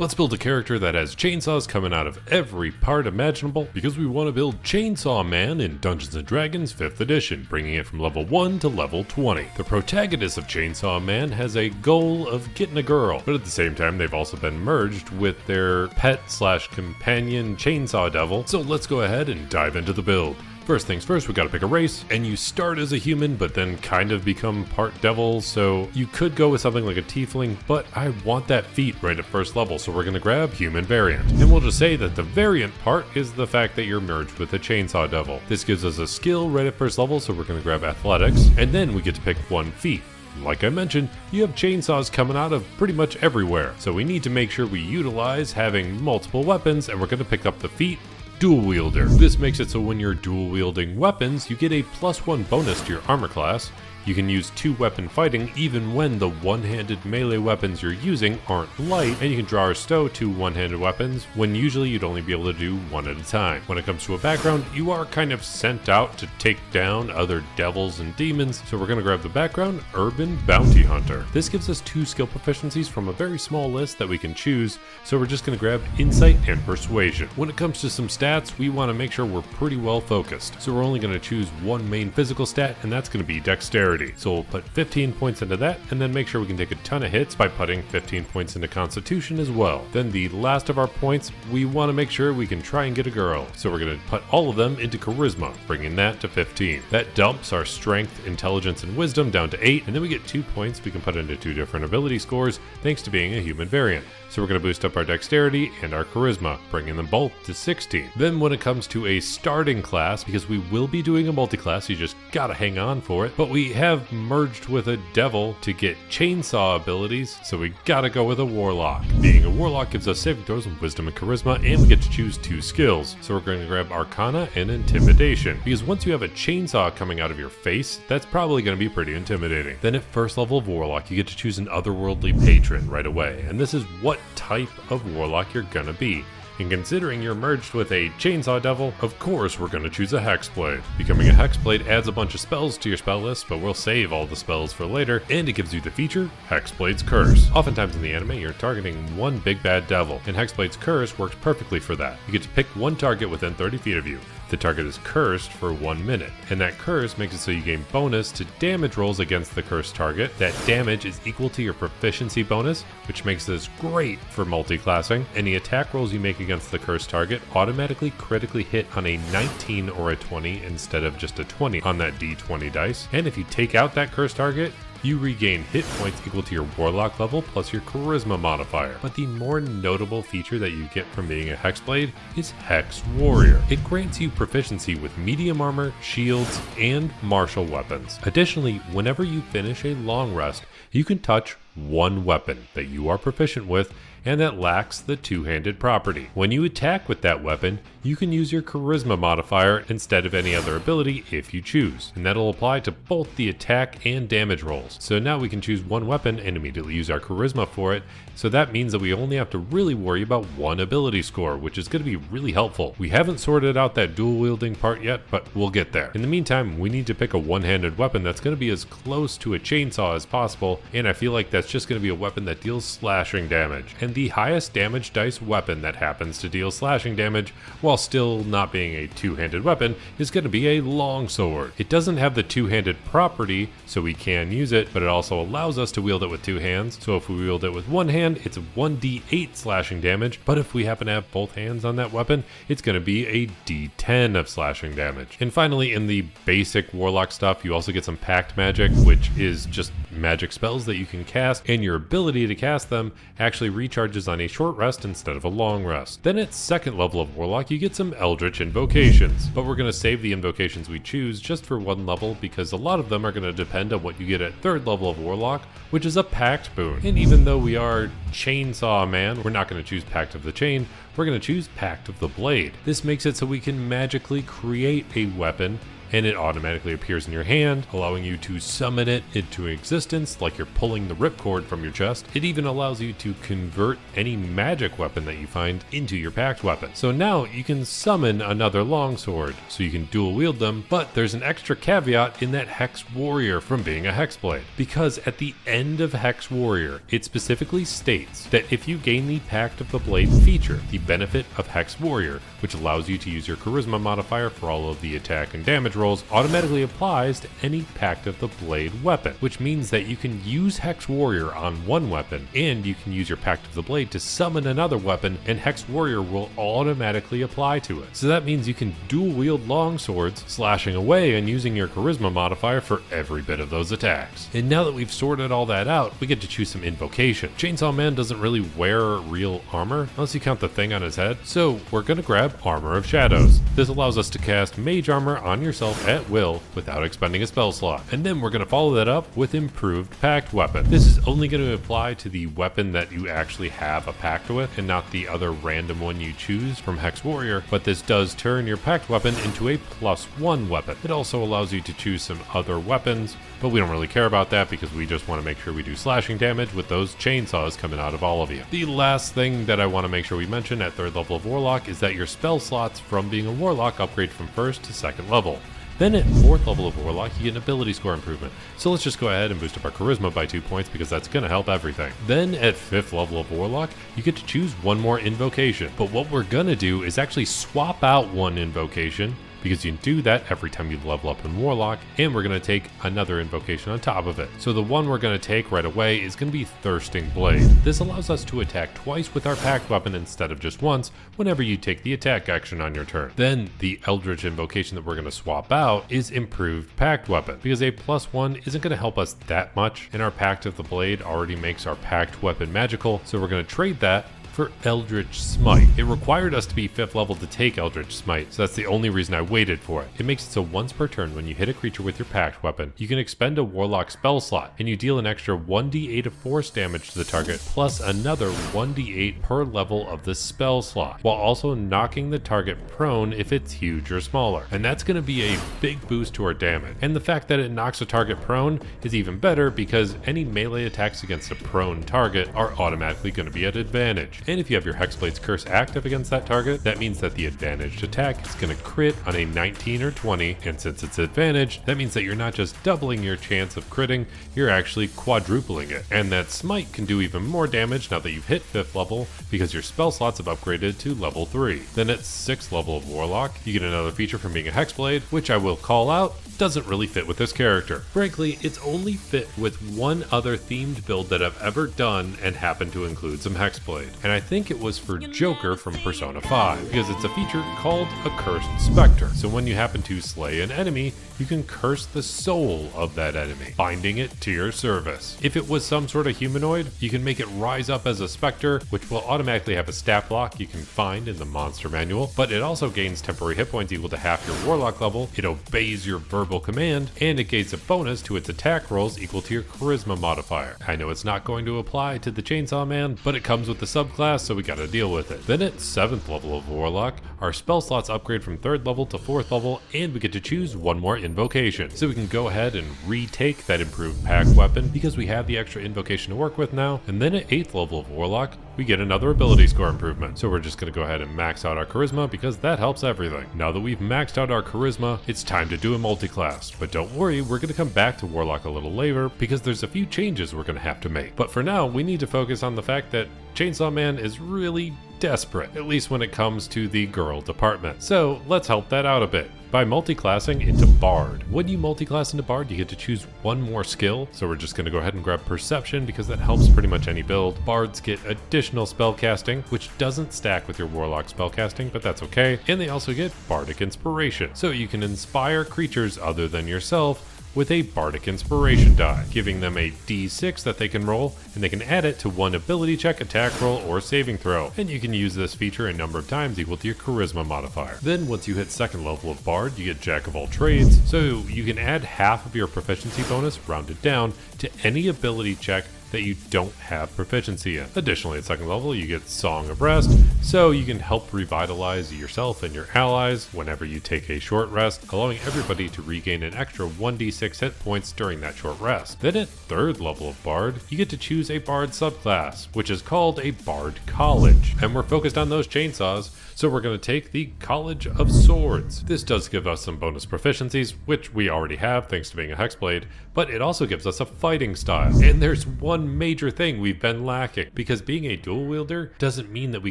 Let's build a character that has chainsaws coming out of every part imaginable because we want to build Chainsawman in Dungeons & Dragons 5th edition, bringing it from level 1 to level 20. The protagonist of Chainsawman has a goal of getting a girl, but at the same time they've also been merged with their pet/companion Chainsaw Devil, so let's go ahead and dive into the build. First things first, we gotta pick a race, and you start as a human, but then kind of become part devil, so you could go with something like a tiefling, but I want that feat right at first level, so we're gonna grab human variant. And we'll just say that the variant part is the fact that you're merged with a chainsaw devil. This gives us a skill right at first level, so we're gonna grab athletics, and then we get to pick one feat. Like I mentioned, you have chainsaws coming out of pretty much everywhere, so we need to make sure we utilize having multiple weapons, and we're gonna pick up the feat Dual Wielder. This makes it so when you're dual wielding weapons, you get a +1 bonus to your armor class. You can use 2-weapon fighting even when the one-handed melee weapons you're using aren't light, and you can draw or stow 2 one-handed weapons when usually you'd only be able to do one at a time. When it comes to a background, you are kind of sent out to take down other devils and demons, so we're going to grab the background, Urban Bounty Hunter. This gives us 2 skill proficiencies from a very small list that we can choose, so we're just going to grab Insight and Persuasion. When it comes to some stats, we want to make sure we're pretty well focused, so we're only going to choose one main physical stat, and that's going to be Dexterity. So we'll put 15 points into that, and then make sure we can take a ton of hits by putting 15 points into Constitution as well. Then the last of our points, we want to make sure we can try and get a girl. So we're going to put all of them into Charisma, bringing that to 15. That dumps our Strength, Intelligence, and Wisdom down to 8, and then we get 2 points we can put into 2 different ability scores thanks to being a human variant. So we're going to boost up our Dexterity and our Charisma, bringing them both to 16. Then when it comes to a starting class, because we will be doing a multi-class, you just gotta hang on for it, but we have merged with a devil to get chainsaw abilities, so we gotta go with a Warlock. Being a Warlock gives us saving throws in Wisdom and Charisma, and we get to choose 2 skills. So we're going to grab Arcana and Intimidation, because once you have a chainsaw coming out of your face, that's probably going to be pretty intimidating. Then at first level of Warlock, you get to choose an otherworldly patron right away, and this is what type of Warlock you're gonna be. And considering you're merged with a Chainsaw Devil, of course we're going to choose a Hexblade. Becoming a Hexblade adds a bunch of spells to your spell list, but we'll save all the spells for later, and it gives you the feature Hexblade's Curse. Oftentimes in the anime, you're targeting one big bad devil, and Hexblade's Curse works perfectly for that. You get to pick one target within 30 feet of you. The target is cursed for 1 minute, and that curse makes it so you gain bonus to damage rolls against the cursed target. That damage is equal to your proficiency bonus, which makes this great for multi-classing. Any attack rolls you make against the cursed target automatically critically hit on a 19 or a 20 instead of just a 20 on that d20 dice. And if you take out that cursed target, you regain hit points equal to your Warlock level plus your Charisma modifier. But the more notable feature that you get from being a Hexblade is Hex Warrior. It grants you proficiency with medium armor, shields, and martial weapons. Additionally, whenever you finish a long rest, you can touch one weapon that you are proficient with and that lacks the two-handed property. When you attack with that weapon, you can use your Charisma modifier instead of any other ability if you choose, and that'll apply to both the attack and damage rolls. So now we can choose one weapon and immediately use our Charisma for it, so that means that we only have to really worry about one ability score, which is going to be really helpful. We haven't sorted out that dual wielding part yet, but we'll get there. In the meantime, we need to pick a one-handed weapon that's going to be as close to a chainsaw as possible, and I feel like that's just going to be a weapon that deals slashing damage. And the highest damage dice weapon that happens to deal slashing damage while still not being a two-handed weapon is going to be a longsword. It doesn't have the two-handed property, so we can use it, but it also allows us to wield it with 2 hands. So if we wield it with one hand, it's 1d8 slashing damage, but if we happen to have both hands on that weapon, it's going to be a d10 of slashing damage. And finally, in the basic Warlock stuff, you also get some Pact magic, which is just magic spells that you can cast, and your ability to cast them actually recharges on a short rest instead of a long rest. Then at second level of Warlock, you get some Eldritch invocations, but we're going to save the invocations we choose just for one level because a lot of them are going to depend on what you get at third level of Warlock, which is a Pact boon. And even though we are Chainsawman, we're not going to choose Pact of the Chain, we're going to choose Pact of the Blade. This makes it so we can magically create a weapon and it automatically appears in your hand, allowing you to summon it into existence like you're pulling the ripcord from your chest. It even allows you to convert any magic weapon that you find into your Pact weapon. So now you can summon another longsword, so you can dual wield them, but there's an extra caveat in that Hex Warrior from being a Hexblade, because at the end of Hex Warrior, it specifically states that if you gain the Pact of the Blade feature, the benefit of Hex Warrior, which allows you to use your charisma modifier for all of the attack and damage rolls, automatically applies to any Pact of the Blade weapon, which means that you can use Hex Warrior on one weapon, and you can use your Pact of the Blade to summon another weapon, and Hex Warrior will automatically apply to it. So that means you can dual wield longswords, slashing away and using your charisma modifier for every bit of those attacks. And now that we've sorted all that out, we get to choose some invocation. Chainsaw Man doesn't really wear real armor, unless you count the thing on his head, so we're gonna grab Armor of Shadows. This allows us to cast mage armor on yourself at will without expending a spell slot. And then we're gonna follow that up with improved Pact weapon. This is only going to apply to the weapon that you actually have a pact with, and not the other random one you choose from Hex Warrior, but this does turn your Pact weapon into a +1 weapon. It also allows you to choose some other weapons, but we don't really care about that because we just want to make sure we do slashing damage with those chainsaws coming out of all of you. The last thing that I want to make sure we mention at 3rd level of Warlock is that your spell slots from being a Warlock upgrade from 1st to 2nd level. Then at 4th level of Warlock, you get an ability score improvement. So let's just go ahead and boost up our charisma by 2 points because that's going to help everything. Then at 5th level of Warlock, you get to choose one more invocation. But what we're going to do is actually swap out one invocation, because you can do that every time you level up in Warlock, and we're going to take another invocation on top of it. So the one we're going to take right away is going to be Thirsting Blade. This allows us to attack twice with our Pact weapon instead of just once whenever you take the attack action on your turn. Then the Eldritch invocation that we're going to swap out is Improved Pact weapon, because a +1 isn't going to help us that much, and our Pact of the Blade already makes our Pact weapon magical, so we're going to trade that for Eldritch Smite. It required us to be 5th level to take Eldritch Smite, so that's the only reason I waited for it. It makes it so once per turn when you hit a creature with your Pact weapon, you can expend a Warlock spell slot, and you deal an extra 1d8 of force damage to the target, plus another 1d8 per level of the spell slot, while also knocking the target prone if it's huge or smaller. And that's going to be a big boost to our damage. And the fact that it knocks a target prone is even better because any melee attacks against a prone target are automatically going to be at advantage. And if you have your Hexblade's Curse active against that target, that means that the advantaged attack is going to crit on a 19 or 20, and since it's advantaged, that means that you're not just doubling your chance of critting, you're actually quadrupling it. And that Smite can do even more damage now that you've hit 5th level, because your spell slots have upgraded to level 3. Then at 6th level of Warlock, you get another feature from being a Hexblade, which I will call out, doesn't really fit with this character. Frankly, it's only fit with one other themed build that I've ever done and happened to include some Hexblade. And I think it was for Joker from Persona 5, because it's a feature called a Cursed Spectre. So when you happen to slay an enemy, you can curse the soul of that enemy, binding it to your service. If it was some sort of humanoid, you can make it rise up as a specter, which will automatically have a stat block you can find in the monster manual, but it also gains temporary hit points equal to half your Warlock level, it obeys your verbal command, and it gains a bonus to its attack rolls equal to your charisma modifier. I know it's not going to apply to the Chainsaw Man, but it comes with the subclass, so we gotta deal with it. Then at 7th level of Warlock, our spell slots upgrade from 3rd level to 4th level, and we get to choose one more invocation. So we can go ahead and retake that improved Pact weapon because we have the extra invocation to work with now. And then at 8th level of Warlock, we get another ability score improvement. So we're just going to go ahead and max out our charisma because that helps everything. Now that we've maxed out our charisma, it's time to do a multiclass. But don't worry, we're going to come back to Warlock a little later because there's a few changes we're going to have to make. But for now, we need to focus on the fact that Chainsaw Man is really desperate, at least when it comes to the girl department. So let's help that out a bit by multiclassing into Bard. When you multiclass into Bard, you get to choose one more skill. So we're just going to go ahead and grab Perception because that helps pretty much any build. Bards get additional spellcasting, which doesn't stack with your Warlock spellcasting, but that's okay. And they also get Bardic Inspiration, so you can inspire creatures other than yourself with a Bardic Inspiration die, giving them a d6 that they can roll, and they can add it to one ability check, attack roll, or saving throw. And you can use this feature a number of times equal to your Charisma modifier. Then once you hit 2nd level of Bard, you get Jack of all trades, so you can add half of your proficiency bonus, rounded down, to any ability check that you don't have proficiency in. Additionally, at 2nd level, you get Song of Rest, so you can help revitalize yourself and your allies whenever you take a short rest, allowing everybody to regain an extra 1d6 hit points during that short rest. Then at 3rd level of Bard, you get to choose a Bard subclass, which is called a Bard College. And we're focused on those chainsaws, so we're going to take the College of Swords. This does give us some bonus proficiencies, which we already have thanks to being a Hexblade, but it also gives us a fighting style. And there's one major thing we've been lacking, because being a dual wielder doesn't mean that we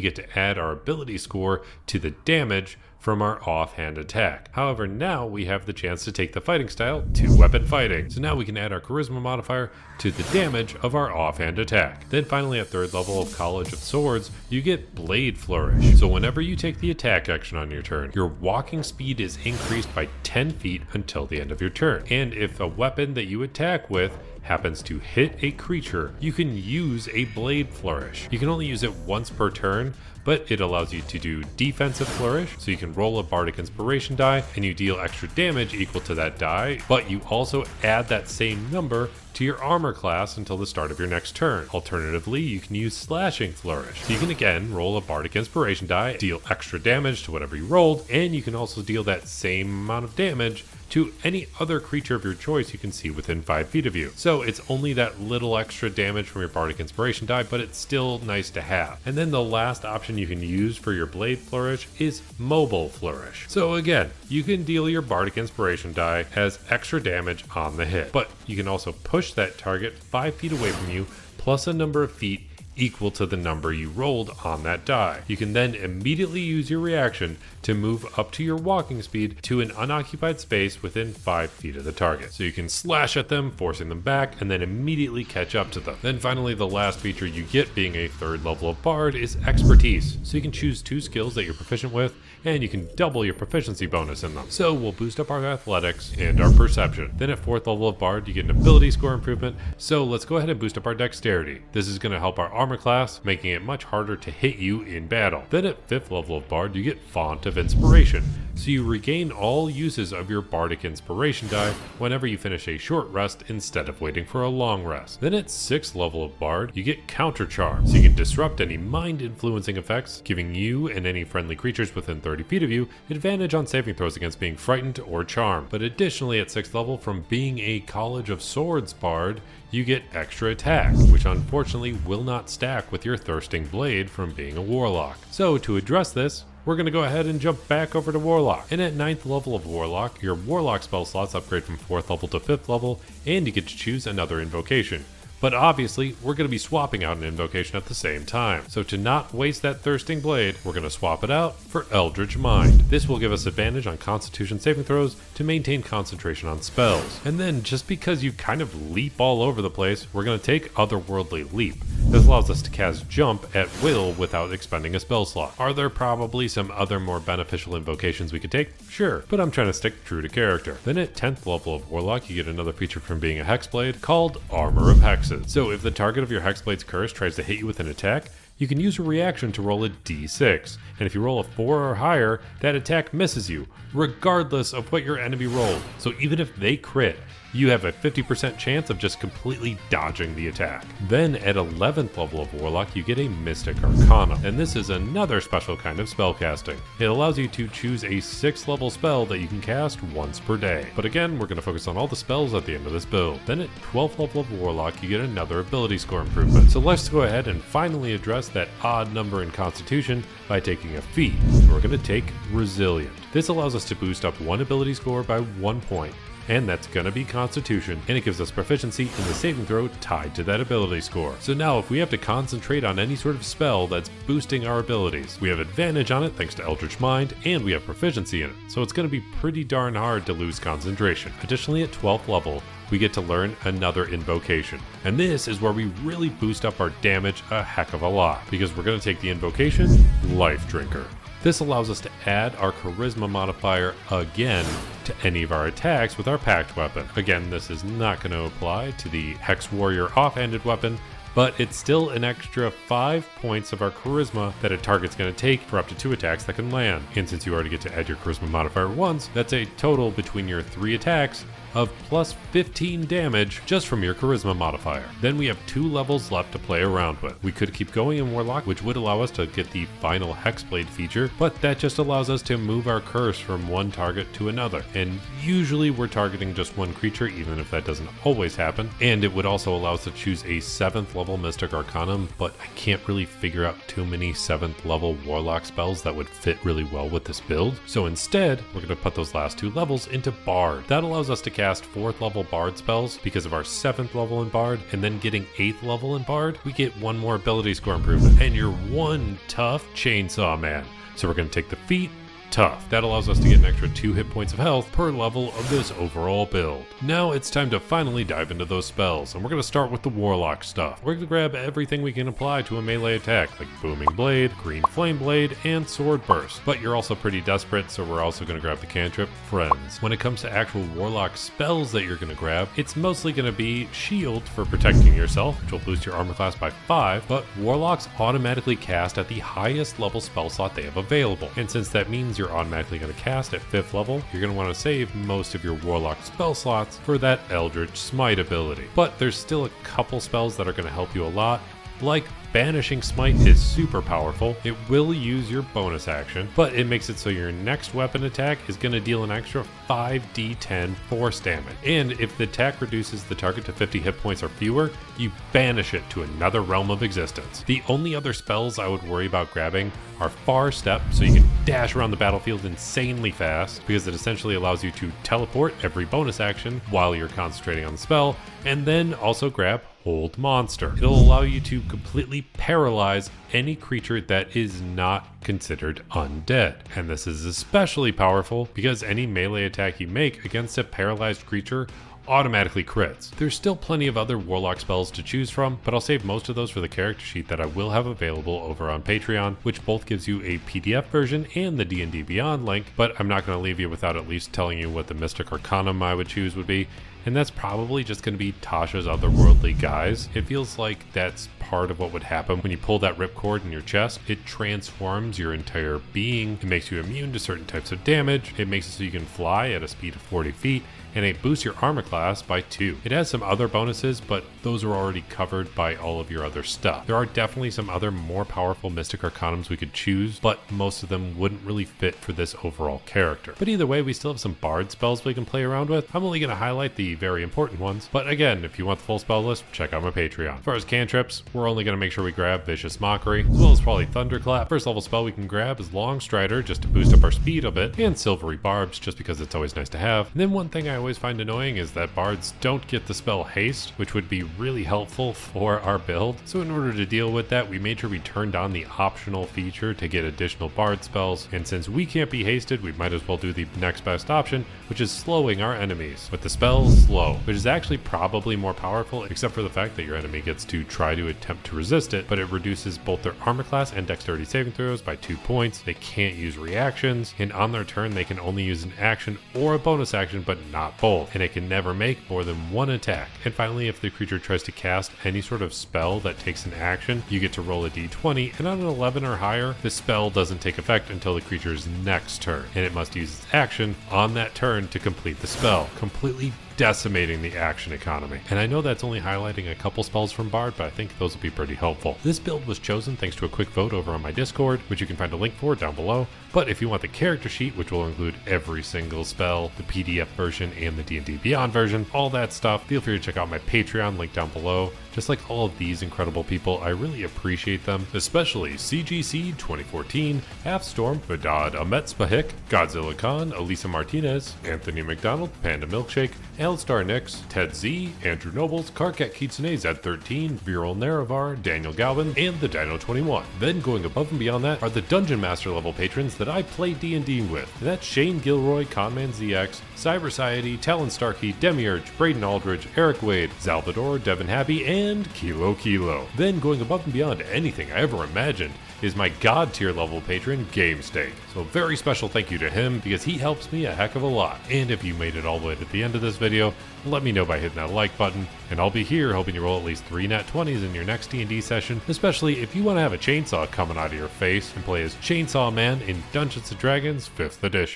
get to add our ability score to the damage from our offhand attack. However, now we have the chance to take the fighting style to weapon fighting. So now we can add our charisma modifier to the damage of our offhand attack. Then finally at 3rd level of College of Swords, you get Blade Flourish. So whenever you take the attack action on your turn, your walking speed is increased by 10 feet until the end of your turn. And if a weapon that you attack with happens to hit a creature, you can use a Blade Flourish. You can only use it once per turn, but it allows you to do defensive flourish, so you can roll a bardic inspiration die and you deal extra damage equal to that die, but you also add that same number to your armor class until the start of your next turn. Alternatively, you can use slashing flourish, so you can again roll a bardic inspiration die, deal extra damage to whatever you rolled, and you can also deal that same amount of damage to any other creature of your choice you can see within 5 feet of you. So it's only that little extra damage from your bardic inspiration die, but it's still nice to have. And then the last option you can use for your blade flourish is mobile flourish. So again, you can deal your bardic inspiration die as extra damage on the hit, but you can also push that target 5 feet away from you plus a number of feet equal to the number you rolled on that die. You can then immediately use your reaction to move up to your walking speed to an unoccupied space within 5 feet of the target. So you can slash at them, forcing them back, and then immediately catch up to them. Then finally, the last feature you get being a 3rd level of Bard is Expertise. So you can choose 2 skills that you're proficient with, and you can double your proficiency bonus in them. So we'll boost up our athletics and our perception. Then at 4th level of Bard, you get an ability score improvement. So let's go ahead and boost up our dexterity. This is going to help our armor class, making it much harder to hit you in battle. Then at 5th level of Bard, you get Font of Inspiration. So you regain all uses of your bardic inspiration die whenever you finish a short rest instead of waiting for a long rest. Then at 6th level of Bard, you get Counter Charm. So you can disrupt any mind influencing effects, giving you and any friendly creatures within 30 feet of you advantage on saving throws against being frightened or charmed. But additionally at 6th level, from being a College of Swords Bard, you get extra attack, which unfortunately will not stack with your Thirsting Blade from being a Warlock. So to address this, we're going to go ahead and jump back over to Warlock. And at 9th level of Warlock, your Warlock spell slots upgrade from 4th level to 5th level, and you get to choose another invocation. But obviously, we're going to be swapping out an invocation at the same time. So to not waste that Thirsting Blade, we're going to swap it out for Eldritch Mind. This will give us advantage on Constitution saving throws to maintain concentration on spells. And then, just because you kind of leap all over the place, we're going to take Otherworldly Leap. This allows us to cast Jump at will without expending a spell slot. Are there probably some other more beneficial invocations we could take? Sure, but I'm trying to stick true to character. Then at 10th level of Warlock, you get another feature from being a Hexblade called Armor of Hexes. So if the target of your Hexblade's curse tries to hit you with an attack, you can use a reaction to roll a d6, and if you roll a 4 or higher, that attack misses you, regardless of what your enemy rolled. So even if they crit, you have a 50% chance of just completely dodging the attack. Then at 11th level of Warlock, you get a Mystic Arcana, and this is another special kind of spellcasting. It allows you to choose a 6th level spell that you can cast once per day. But again, we're going to focus on all the spells at the end of this build. Then at 12th level of Warlock, you get another ability score improvement. So let's go ahead and finally address that odd number in Constitution by taking a feat. We're going to take Resilient. This allows us to boost up one ability score by 1 point, and that's going to be Constitution, and it gives us proficiency in the saving throw tied to that ability score. So now if we have to concentrate on any sort of spell that's boosting our abilities, we have advantage on it thanks to Eldritch Mind, and we have proficiency in it, so it's going to be pretty darn hard to lose concentration. Additionally, at 12th level, we get to learn another invocation, and this is where we really boost up our damage a heck of a lot, because we're going to take the invocation Life Drinker. This allows us to add our charisma modifier again to any of our attacks with our Pact weapon. Again, this is not going to apply to the Hex Warrior offhanded weapon, but it's still an extra 5 points of our charisma that a target's going to take for up to 2 attacks that can land. And since you already get to add your charisma modifier once, that's a total between your 3 attacks of plus 15 damage just from your charisma modifier. Then we have 2 levels left to play around with. We could keep going in Warlock, which would allow us to get the final Hexblade feature, but that just allows us to move our curse from one target to another. And usually we're targeting just one creature, even if that doesn't always happen. And it would also allow us to choose a 7th level Mystic Arcanum, but I can't really figure out too many 7th level Warlock spells that would fit really well with this build. So instead, we're going to put those last 2 levels into Bard. That allows us to cast 4th level Bard spells because of our 7th level in Bard, and then getting 8th level in Bard, we get 1 more ability score improvement, and you're 1 tough Chainsaw Man. So we're going to take the feat, tough. That allows us to get an extra 2 hit points of health per level of this overall build. Now it's time to finally dive into those spells, and we're going to start with the Warlock stuff. We're going to grab everything we can apply to a melee attack, like Booming Blade, Green Flame Blade, and Sword Burst. But you're also pretty desperate, so we're also going to grab the cantrip Friends. When it comes to actual Warlock spells that you're going to grab, it's mostly going to be Shield for protecting yourself, which will boost your armor class by 5, but Warlocks automatically cast at the highest level spell slot they have available. And since that means you're automatically going to cast at 5th level, you're going to want to save most of your Warlock spell slots for that Eldritch Smite ability. But there's still a couple spells that are going to help you a lot, like Banishing Smite is super powerful. It will use your bonus action, but it makes it so your next weapon attack is going to deal an extra 5d10 force damage. And if the attack reduces the target to 50 hit points or fewer, you banish it to another realm of existence. The only other spells I would worry about grabbing are Far Step, so you can dash around the battlefield insanely fast, because it essentially allows you to teleport every bonus action while you're concentrating on the spell, and then also grab Hold Monster. It'll allow you to completely paralyze any creature that is not considered undead. And this is especially powerful because any melee attack you make against a paralyzed creature automatically crits. There's still plenty of other Warlock spells to choose from, but I'll save most of those for the character sheet that I will have available over on Patreon, which both gives you a PDF version and the D&D Beyond link, but I'm not going to leave you without at least telling you what the Mystic Arcanum I would choose would be. And that's probably just going to be Tasha's Otherworldly Guise. It feels like that's part of what would happen when you pull that ripcord in your chest. It transforms your entire being. It makes you immune to certain types of damage. It makes it so you can fly at a speed of 40 feet. And it boosts your armor class by 2. It has some other bonuses, but those are already covered by all of your other stuff. There are definitely some other more powerful Mystic Arcanums we could choose, but most of them wouldn't really fit for this overall character. But either way, we still have some Bard spells we can play around with. I'm only going to highlight the very important ones, but again, if you want the full spell list, check out my Patreon. As far as cantrips, we're only going to make sure we grab Vicious Mockery, as well as probably Thunderclap. First level spell we can grab is Long Strider, just to boost up our speed a bit, and Silvery Barbs, just because it's always nice to have. And then one thing I always find annoying is that bards don't get the spell Haste, which would be really helpful for our build. So in order to deal with that, we made sure we turned on the optional feature to get additional bard spells, and since we can't be hasted, we might as well do the next best option, which is slowing our enemies with the spell Slow, which is actually probably more powerful, except for the fact that your enemy gets to try to attempt to resist it, but it reduces both their armor class and dexterity saving throws by 2 points. They can't use reactions, and on their turn they can only use an action or a bonus action, but not both, and it can never make more than 1 attack. And finally, if the creature tries to cast any sort of spell that takes an action, you get to roll a d20, and on an 11 or higher, the spell doesn't take effect until the creature's next turn, and it must use its action on that turn to complete the spell, completely decimating the action economy. And I know that's only highlighting a couple spells from Bard, but I think those will be pretty helpful. This build was chosen thanks to a quick vote over on my Discord, which you can find a link for down below. But if you want the character sheet, which will include every single spell, the PDF version and the D&D Beyond version, all that stuff, feel free to check out my Patreon link down below. Just like all of these incredible people, I really appreciate them, especially CGC 2014, Halfstorm, Vidad Ametspahik, Godzilla Khan, Elisa Martinez, Anthony McDonald, Panda Milkshake, Alistar Nix, Ted Z, Andrew Nobles, Karkat Kitsune Z13, Viral Naravar, Daniel Galvin, and the Dino 21. Then going above and beyond that are the Dungeon Master level patrons that I play D&D with. And that's Shane Gilroy, Conman ZX, Cyberciety, Talon Starkey, Demiurge, Braden Aldridge, Eric Wade, Salvador, Devin Happy, and Kilo Kilo. Then going above and beyond anything I ever imagined is my God tier level patron, GameSteak. So a very special thank you to him because he helps me a heck of a lot. And if you made it all the way to the end of this video, let me know by hitting that like button, and I'll be here hoping you roll at least 3 nat 20s in your next D&D session, especially if you want to have a chainsaw coming out of your face and play as Chainsaw Man in Dungeons & Dragons 5th edition.